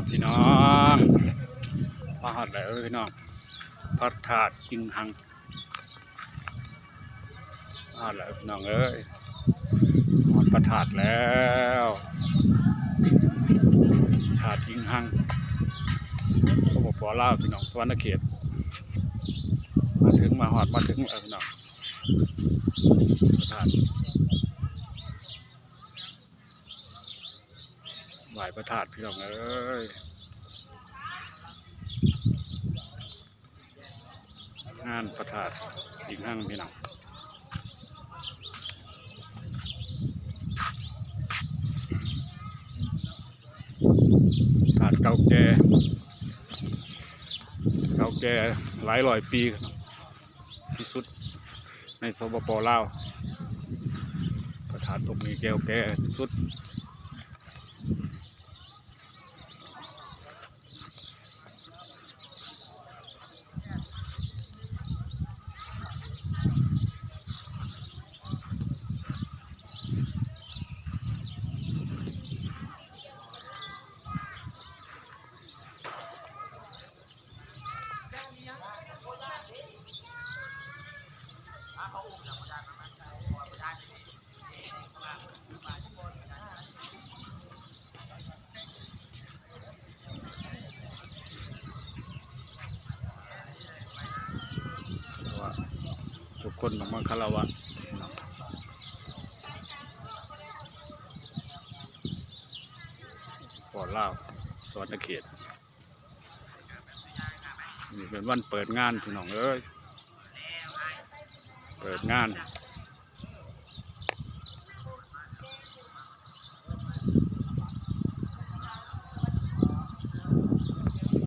พี่น้องมาหอดแล้วพี่น้องพระธาตุอิงหังมาหอดแล้วพี่น้องเอ้ยหอดพระธาตุแล้วธาตุอิงหังก็บอกปอลาวพี่น้องสวรรณเขตมาหอดมาถึงแล้วพี่น้องพระธาตุไหวพระธาตุพี่น้องเอ้ยงานพระธาตุอิงหังพี่น้องธาตุเก่าแก่หลายร้อยปีที่สุดในสปป.ลาวพระธาตุองค์นี้แก่ที่สุดทุกคนต้องมาคารวะปอลาวสวรรณเขตนี่เป็นวันเปิดงานพี่น้องเอ้ยเปิดงาน